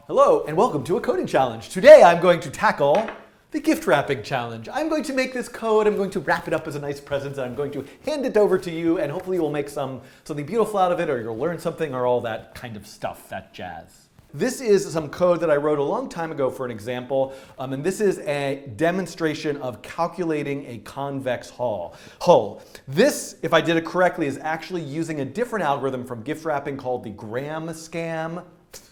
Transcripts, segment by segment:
Hello and welcome to a coding challenge. Today I'm going to tackle the gift wrapping challenge. I'm going to make this code, I'm going to wrap it up as a nice present, and I'm going to hand it over to you, and hopefully you'll make something beautiful out of it, or you'll learn something, or all that kind of stuff, that jazz. This is some code that I wrote a long time ago for an example, and this is a demonstration of calculating a convex hull. This, if I did it correctly, is actually using a different algorithm from gift wrapping called the gram scam.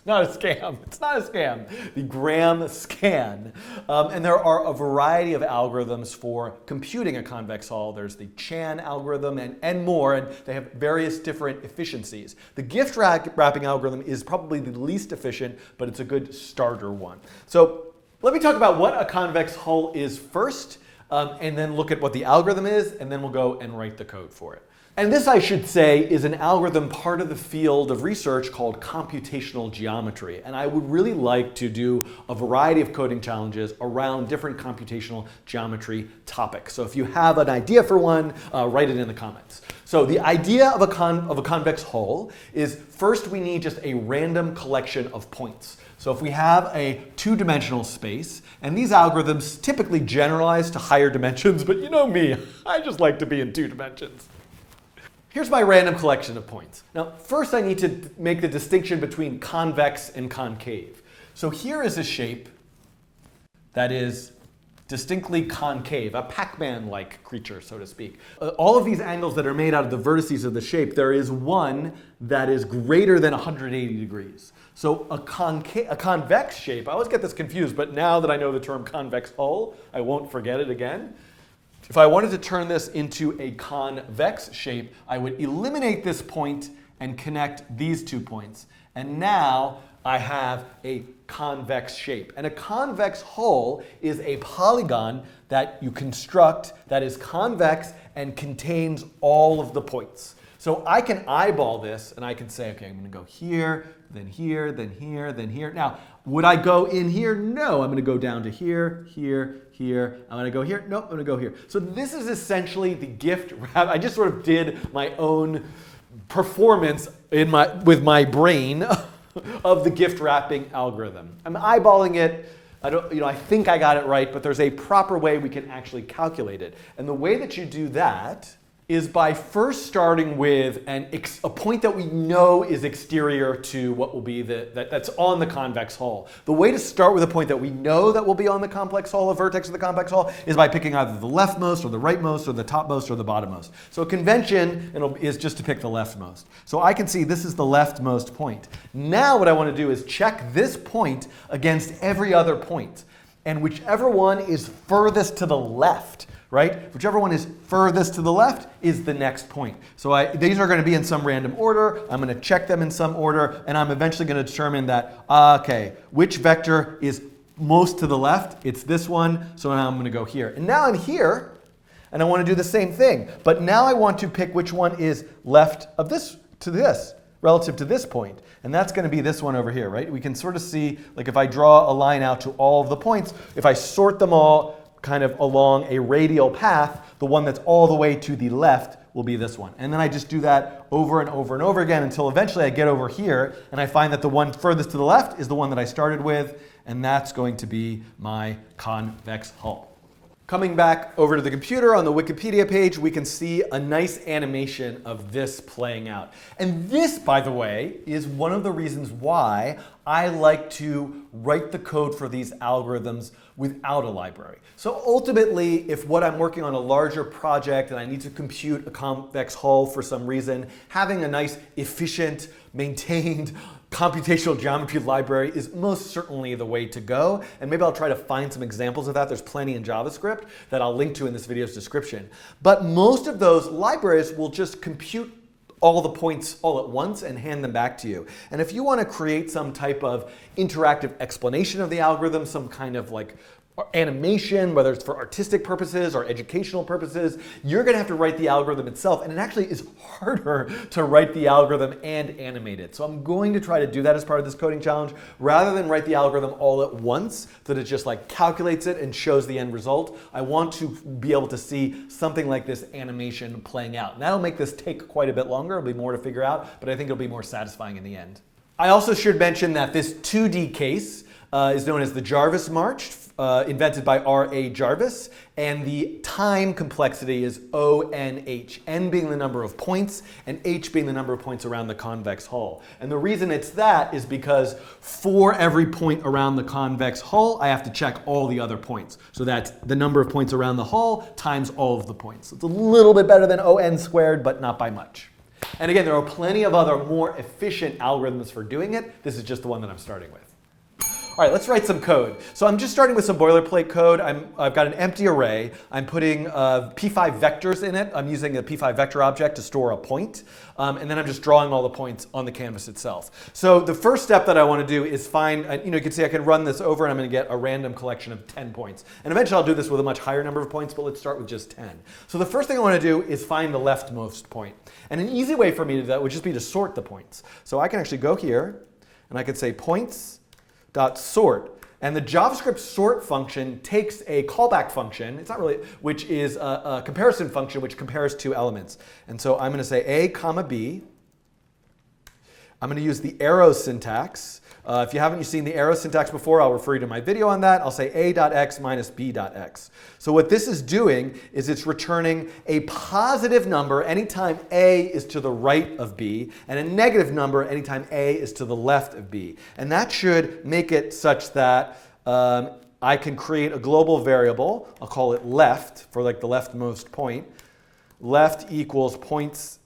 Not a scam, it's not a scam, the gram scan. And there are a variety of algorithms for computing a convex hull. There's the Chan algorithm and more, and they have various different efficiencies. The gift wrapping algorithm is probably the least efficient, but it's a good starter one. So let me talk about what a convex hull is first, and then look at what the algorithm is, and then we'll go and write the code for it. And this, I should say, is an algorithm part of the field of research called computational geometry. And I would really like to do a variety of coding challenges around different computational geometry topics. So if you have an idea for one, write it in the comments. So the idea of a convex hull is first we need just a random collection of points. So if we have a two-dimensional space, and these algorithms typically generalize to higher dimensions, but you know me, I just like to be in 2 dimensions. Here's my random collection of points. Now, first I need to make the distinction between convex and concave. So here is a shape that is distinctly concave, a Pac-Man-like creature, so to speak. All of these angles that are made out of the vertices of the shape, there is one that is greater than 180 degrees. So a convex shape, I always get this confused, but now that I know the term convex hull, I won't forget it again. If I wanted to turn this into a convex shape, I would eliminate this point and connect these 2 points. And now I have a convex shape. And a convex hull is a polygon that you construct that is convex and contains all of the points. So I can eyeball this and I can say, okay, I'm going to go here, then here, then here, then here. Now, would I go in here? No, I'm going to go down to here, here, here. I'm going to go here. Nope, I'm going to go here. So this is essentially the gift wrap. I just sort of did my own performance with my brain of the gift wrapping algorithm. I'm eyeballing it. I think I got it right, but there's a proper way we can actually calculate it. And the way that you do that is by first starting with a point that we know is exterior to what will be that's on the convex hull. The way to start with a point that we know that will be on the complex hull, a vertex of the complex hull, is by picking either the leftmost or the rightmost or the topmost or the bottommost. So a convention is just to pick the leftmost. So I can see this is the leftmost point. Now what I want to do is check this point against every other point. And whichever one is furthest to the left, right? Whichever one is furthest to the left is the next point. So these are going to be in some random order. I'm going to check them in some order, and I'm eventually going to determine that, okay, which vector is most to the left? It's this one, so now I'm going to go here. And now I'm here, and I want to do the same thing. But now I want to pick which one is left of this to this, relative to this point. And that's going to be this one over here, right? We can sort of see, like if I draw a line out to all of the points, if I sort them all kind of along a radial path, the one that's all the way to the left will be this one. And then I just do that over and over and over again until eventually I get over here and I find that the one furthest to the left is the one that I started with, and that's going to be my convex hull. Coming back over to the computer on the Wikipedia page, we can see a nice animation of this playing out. And this, by the way, is one of the reasons why I like to write the code for these algorithms without a library. So ultimately, if what I'm working on a larger project and I need to compute a convex hull for some reason, having a nice, efficient, maintained computational geometry library is most certainly the way to go. And maybe I'll try to find some examples of that. There's plenty in JavaScript that I'll link to in this video's description. But most of those libraries will just compute all the points all at once and hand them back to you. And if you want to create some type of interactive explanation of the algorithm, some kind of like animation, whether it's for artistic purposes or educational purposes, you're going to have to write the algorithm itself. And it actually is harder to write the algorithm and animate it. So I'm going to try to do that as part of this coding challenge, rather than write the algorithm all at once, so that it just like calculates it and shows the end result. I want to be able to see something like this animation playing out. And that'll make this take quite a bit longer. It'll be more to figure out, but I think it'll be more satisfying in the end. I also should mention that this 2D case is known as the Jarvis March, invented by R.A. Jarvis, and the time complexity is ONH, n being the number of points and h being the number of points around the convex hull. And the reason it's that is because for every point around the convex hull, I have to check all the other points. So that's the number of points around the hull times all of the points. It's a little bit better than ON squared, but not by much. And again, there are plenty of other more efficient algorithms for doing it. This is just the one that I'm starting with. All right, let's write some code. So I'm just starting with some boilerplate code. I've got an empty array. I'm putting P5 vectors in it. I'm using a P5 vector object to store a point. And then I'm just drawing all the points on the canvas itself. So the first step that I want to do is find, you can see I can run this over and I'm going to get a random collection of 10 points. And eventually I'll do this with a much higher number of points, but let's start with just 10. So the first thing I want to do is find the leftmost point. And an easy way for me to do that would just be to sort the points. So I can actually go here and I could say points dot sort, and the JavaScript sort function takes a callback function, it's not really, which is a comparison function which compares two elements. And so I'm going to say a comma b. I'm going to use the arrow syntax. If you haven't seen the arrow syntax before, I'll refer you to my video on that. I'll say a.x minus b.x. So what this is doing is it's returning a positive number anytime a is to the right of b, and a negative number anytime a is to the left of b. And that should make it such that I can create a global variable. I'll call it left for like the leftmost point. Left equals points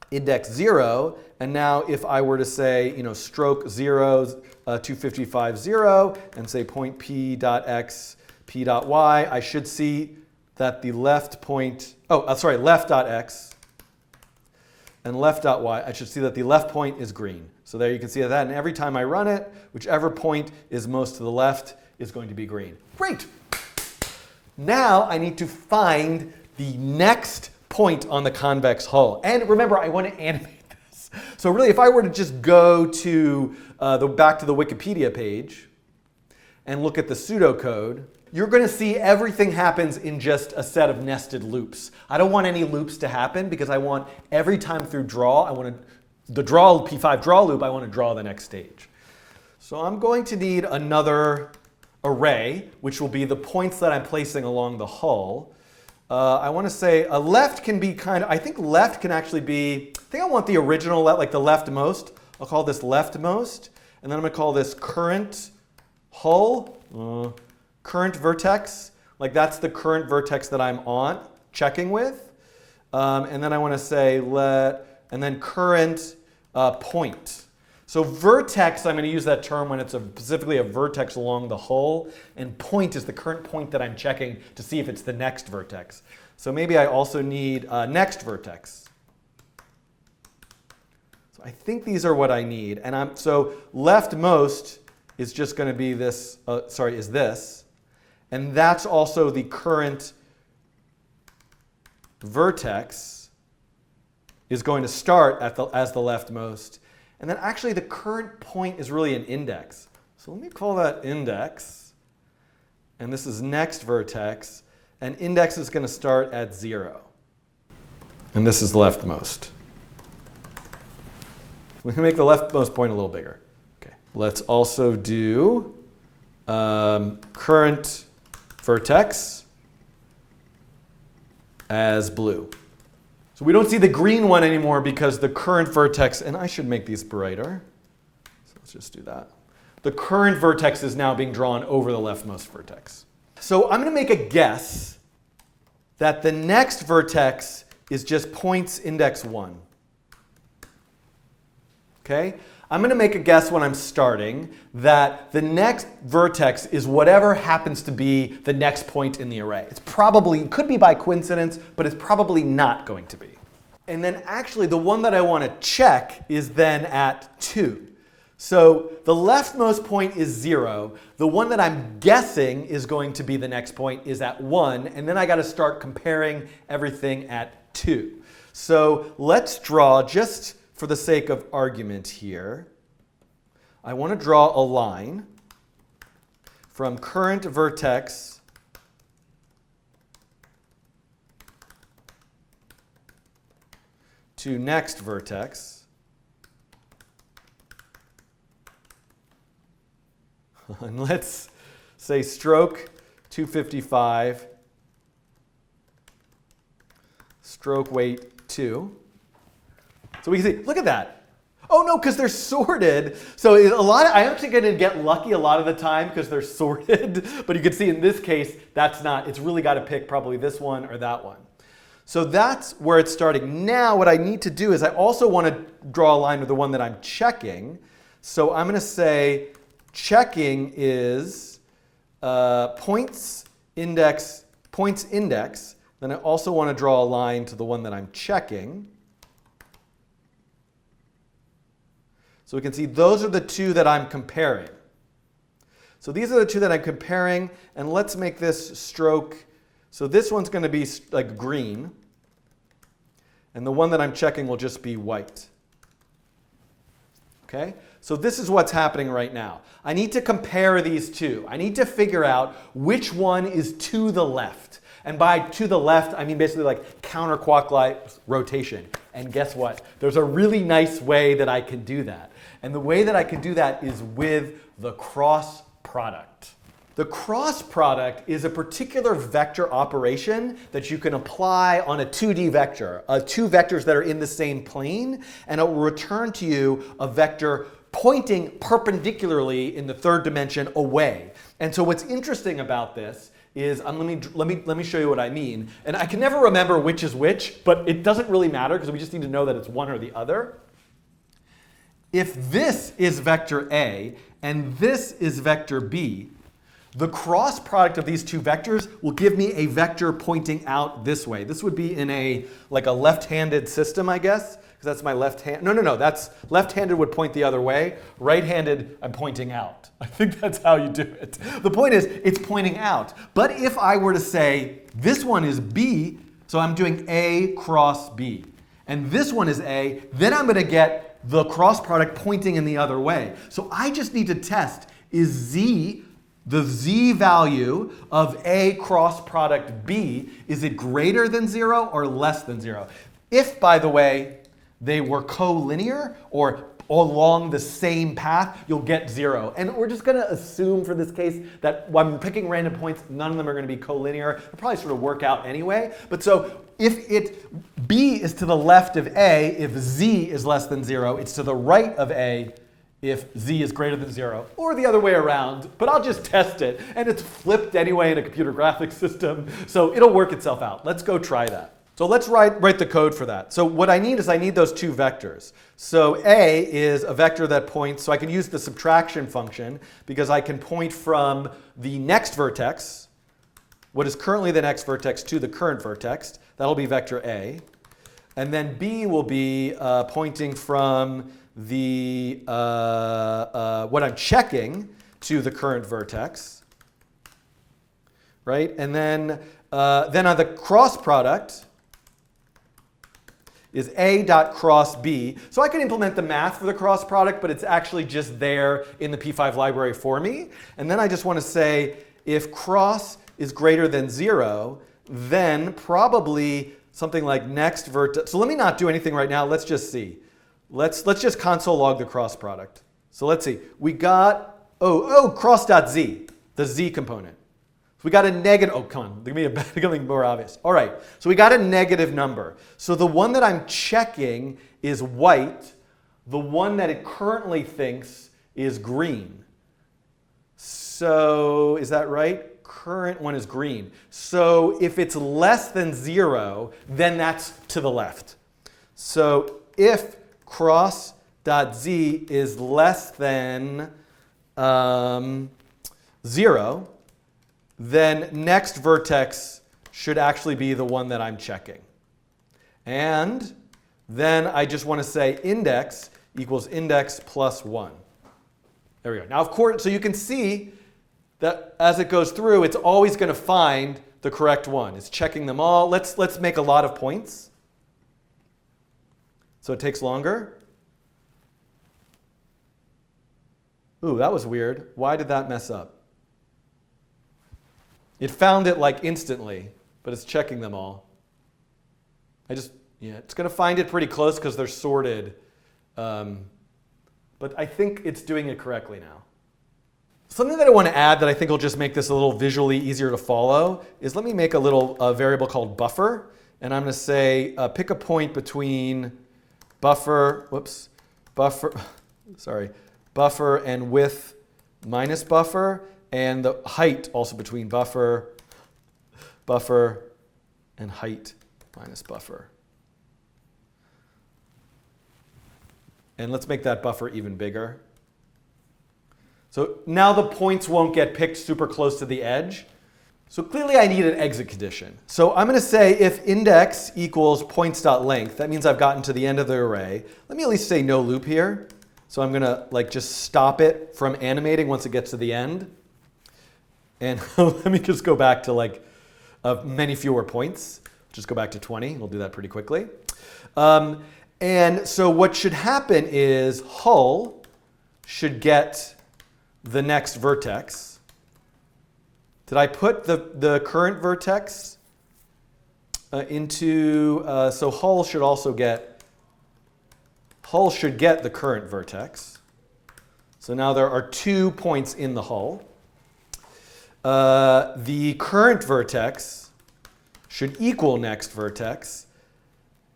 index 0, and now if I were to say, stroke 0, 255, 0, and say point p dot x, p dot y, I should see that the left point, left dot x and left dot y, I should see that the left point is green. So there you can see that, and every time I run it, whichever point is most to the left is going to be green. Great! Now I need to find the next point on the convex hull. And remember, I want to animate this. So really, if I were to just go to back to the Wikipedia page and look at the pseudocode, you're going to see everything happens in just a set of nested loops. I don't want any loops to happen because I want every time through draw, the P5 draw loop, I want to draw the next stage. So I'm going to need another array, which will be the points that I'm placing along the hull. I want to say a left can be I think left can actually be, I think I want the original left, like the leftmost. I'll call this leftmost. And then I'm going to call this current hull, current vertex. Like that's the current vertex that I'm checking with. And then I want to say and then current point. So vertex, I'm going to use that term when it's specifically a vertex along the hull, and point is the current point that I'm checking to see if it's the next vertex. So maybe I also need next vertex. So I think these are what I need, and so leftmost is just going to be this. Is this, and that's also the current vertex is going to start as the leftmost. And then actually the current point is really an index. So let me call that index. And this is next vertex. And index is going to start at 0. And this is leftmost. We can make the leftmost point a little bigger. Okay. Let's also do current vertex as blue. So we don't see the green one anymore because the current vertex, and I should make these brighter. So let's just do that. The current vertex is now being drawn over the leftmost vertex. So I'm going to make a guess that the next vertex is just points index 1. Okay? I'm going to make a guess when I'm starting that the next vertex is whatever happens to be the next point in the array. It could be by coincidence, but it's probably not going to be. And then actually the one that I want to check is then at 2. So the leftmost point is 0. The one that I'm guessing is going to be the next point is at 1. And then I got to start comparing everything at 2. So let's draw, just for the sake of argument here, I want to draw a line from current vertex to next vertex. And let's say stroke 255, stroke weight 2. So we can see, look at that. Oh no, because they're sorted. So I'm actually going to get lucky a lot of the time because they're sorted. But you can see in this case, that's not. It's really got to pick probably this one or that one. So that's where it's starting. Now what I need to do is I also want to draw a line with the one that I'm checking. So I'm going to say checking is points index. Then I also want to draw a line to the one that I'm checking. So we can see those are the two that I'm comparing. So these are the two that I'm comparing, and let's make this stroke. So this one's going to be like green, and the one that I'm checking will just be white. Okay? So this is what's happening right now. I need to compare these two. I need to figure out which one is to the left. And by to the left, I mean basically like counterclockwise rotation. And guess what? There's a really nice way that I can do that. And the way that I can do that is with the cross product. The cross product is a particular vector operation that you can apply on a 2D vector, two vectors that are in the same plane, and it will return to you a vector pointing perpendicularly in the third dimension away. And so what's interesting about this is, let me show you what I mean. And I can never remember which is which, but it doesn't really matter because we just need to know that it's one or the other. If this is vector A and this is vector B, the cross product of these two vectors will give me a vector pointing out this way. This would be in a left-handed system, I guess, because that's my left hand. No, that's left-handed would point the other way. Right-handed, I'm pointing out. I think that's how you do it. The point is, it's pointing out. But if I were to say this one is B, so I'm doing A cross B, and this one is A, then I'm going to get the cross product pointing in the other way. So I just need to test, is Z, the Z value of A cross product B, is it greater than 0 or less than 0? If, by the way, they were collinear or along the same path, you'll get 0. And we're just going to assume for this case that when I'm picking random points, none of them are going to be collinear. They'll probably sort of work out anyway. But so if B is to the left of A, if Z is less than 0, it's to the right of A if Z is greater than 0, or the other way around. But I'll just test it. And it's flipped anyway in a computer graphics system. So it'll work itself out. Let's go try that. So let's write the code for that. So what I need is I need those two vectors. So A is a vector that points, so I can use the subtraction function because I can point from the next vertex, what is currently the next vertex, to the current vertex. That'll be vector A. And then B will be pointing from the what I'm checking to the current vertex, right? And then on the cross product is A dot cross B. So I can implement the math for the cross product, but it's actually just there in the P5 library for me. And then I just want to say if cross is greater than 0, then probably something like next vertex. So let me not do anything right now. Let's just see. Let's just console log the cross product. So let's see. We got, cross.z, the z component. So we got a negative, oh, come on, give me something more obvious. All right, so we got a negative number. So the one that I'm checking is white. The one that it currently thinks is green. So is that right? Current one is green. So if it's less than 0, then that's to the left. So if cross.z is less than 0, then next vertex should actually be the one that I'm checking. And then I just want to say index equals index plus 1. There we go. Now, of course, so you can see that as it goes through, it's always going to find the correct one. It's checking them all. Let's make a lot of points. So it takes longer. Ooh, that was weird. Why did that mess up? It found it like instantly, but it's checking them all. It's going to find it pretty close because they're sorted. But I think it's doing it correctly now. Something that I want to add that I think will just make this a little visually easier to follow is let me make a little variable called buffer. And I'm going to say pick a point between buffer and width minus buffer, and the height also between buffer and height minus buffer. And let's make that buffer even bigger. So now the points won't get picked super close to the edge. So clearly I need an exit condition. So I'm going to say if index equals points.length, that means I've gotten to the end of the array. Let me at least say no loop here. So I'm going to just stop it from animating once it gets to the end. And let me just go back to many fewer points. Just go back to 20. We'll do that pretty quickly. And so what should happen is hull should get the next vertex. Did I put the current vertex into, so hull should get the current vertex. So now there are 2 points in the hull. The current vertex should equal next vertex.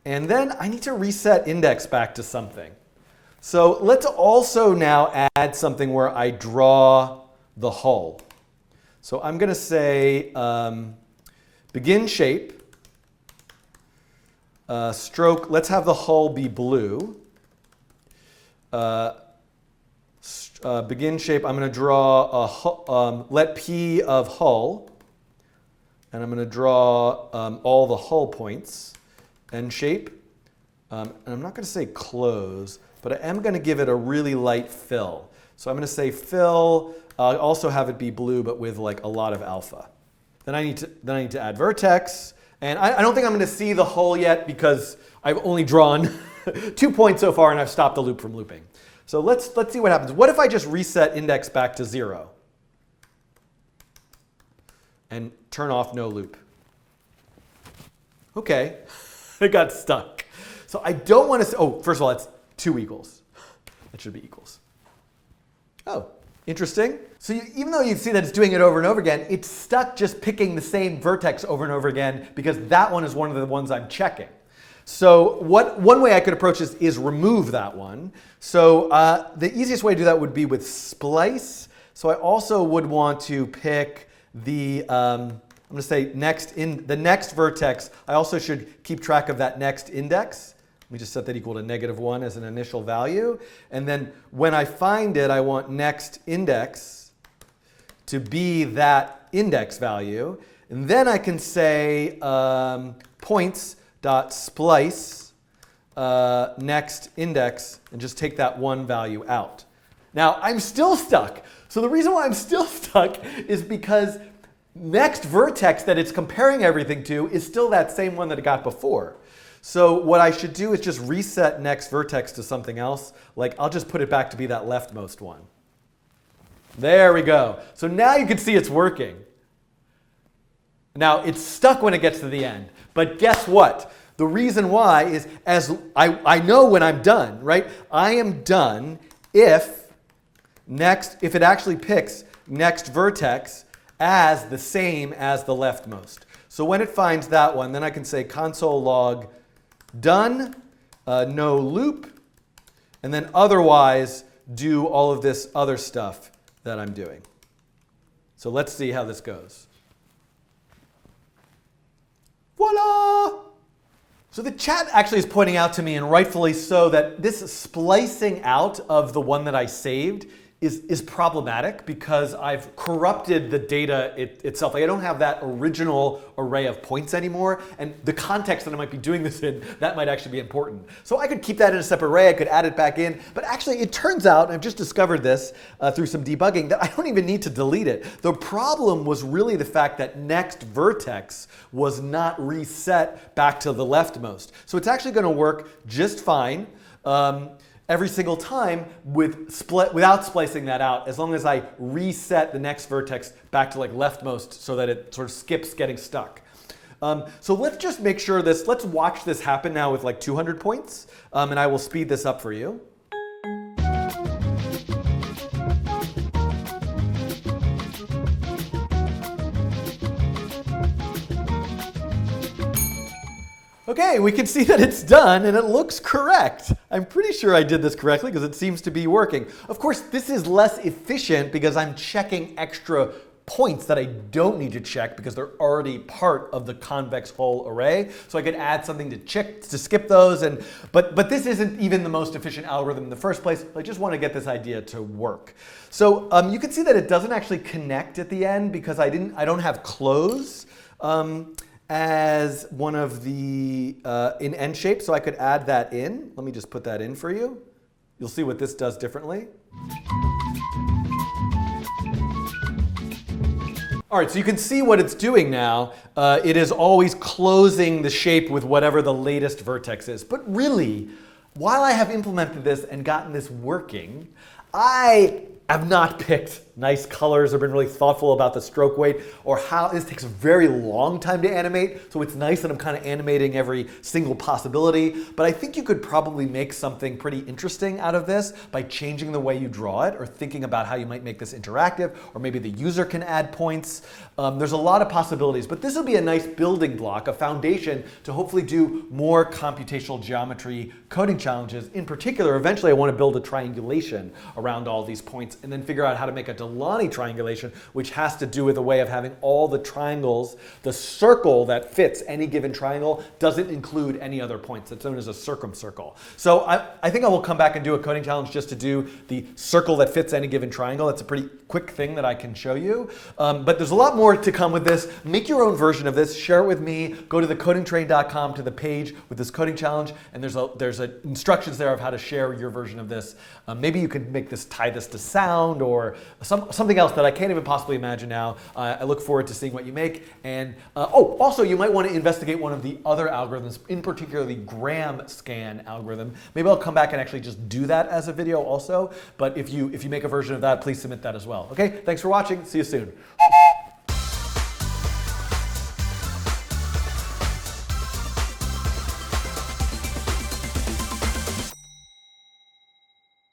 And then I need to reset index back to something. So let's also now add something where I draw the hull. So I'm going to say begin shape, stroke, let's have the hull be blue. Begin shape, I'm going to draw a let P of hull, and I'm going to draw all the hull points. End shape, and I'm not going to say close, but I am going to give it a really light fill. So I'm going to say fill, also have it be blue, but with a lot of alpha. Then I need to add vertex, and I don't think I'm going to see the hull yet because I've only drawn 2 points so far, and I've stopped the loop from looping. So let's see what happens. What if I just reset index back to 0 and turn off no loop? Okay, it got stuck. So I don't want to say, oh, first of all, it's 2 equals. That should be equals. Oh, interesting. So even though you see that it's doing it over and over again, it's stuck just picking the same vertex over and over again because that one is one of the ones I'm checking. So one way I could approach this is remove that one. So the easiest way to do that would be with splice. So I also would want to pick the, I'm going to say the next vertex. I also should keep track of that next index. Let me just set that equal to -1 as an initial value. And then when I find it, I want next index to be that index value. And then I can say points.splice next index and just take that one value out. Now, I'm still stuck. So the reason why I'm still stuck is because next vertex that it's comparing everything to is still that same one that it got before. So what I should do is just reset next vertex to something else. I'll just put it back to be that leftmost one. There we go. So now you can see it's working. Now, it's stuck when it gets to the end. But guess what? The reason why is as I know when I'm done, right? I am done if it actually picks next vertex as the same as the leftmost. So when it finds that one, then I can say console log done, no loop, and then otherwise do all of this other stuff that I'm doing. So let's see how this goes. Voila! So the chat actually is pointing out to me, and rightfully so, that this splicing out of the one that I saved is problematic because I've corrupted the data itself. I don't have that original array of points anymore, and the context that I might be doing this in, that might actually be important. So I could keep that in a separate array, I could add it back in, but actually it turns out, and I've just discovered this through some debugging, that I don't even need to delete it. The problem was really the fact that next vertex was not reset back to the leftmost. So it's actually going to work just fine every single time without splicing that out, as long as I reset the next vertex back to leftmost so that it sort of skips getting stuck. So let's just make sure let's watch this happen now with 200 points, and I will speed this up for you. Okay, we can see that it's done and it looks correct. I'm pretty sure I did this correctly because it seems to be working. Of course, this is less efficient because I'm checking extra points that I don't need to check because they're already part of the convex hull array. So I could add something to check to skip those, but this isn't even the most efficient algorithm in the first place. I just want to get this idea to work. So you can see that it doesn't actually connect at the end because I don't have close as one of the in end shape, so I could add that in. Let me just put that in for you. You'll see what this does differently. All right, so you can see what it's doing now. It is always closing the shape with whatever the latest vertex is. But really, while I have implemented this and gotten this working, I have not picked nice colors or been really thoughtful about the stroke weight or how this takes a very long time to animate. So it's nice that I'm kind of animating every single possibility. But I think you could probably make something pretty interesting out of this by changing the way you draw it or thinking about how you might make this interactive, or maybe the user can add points. There's a lot of possibilities, but this will be a nice building block, a foundation to hopefully do more computational geometry coding challenges. In particular, eventually I want to build a triangulation around all these points and then figure out how to make a Delaunay triangulation, which has to do with a way of having all the triangles, the circle that fits any given triangle doesn't include any other points. It's known as a circumcircle. So I think I will come back and do a coding challenge just to do the circle that fits any given triangle. That's a pretty quick thing that I can show you. But there's a lot more to come with this. Make your own version of this. Share it with me. Go to thecodingtrain.com to the page with this coding challenge, and there's instructions there of how to share your version of this. Maybe you could make this, tie this to sound or something else that I can't even possibly imagine now. I look forward to seeing what you make. And also you might want to investigate one of the other algorithms, in particular the gram scan algorithm. Maybe I'll come back and actually just do that as a video also. But if you make a version of that, please submit that as well. Okay, thanks for watching. See you soon.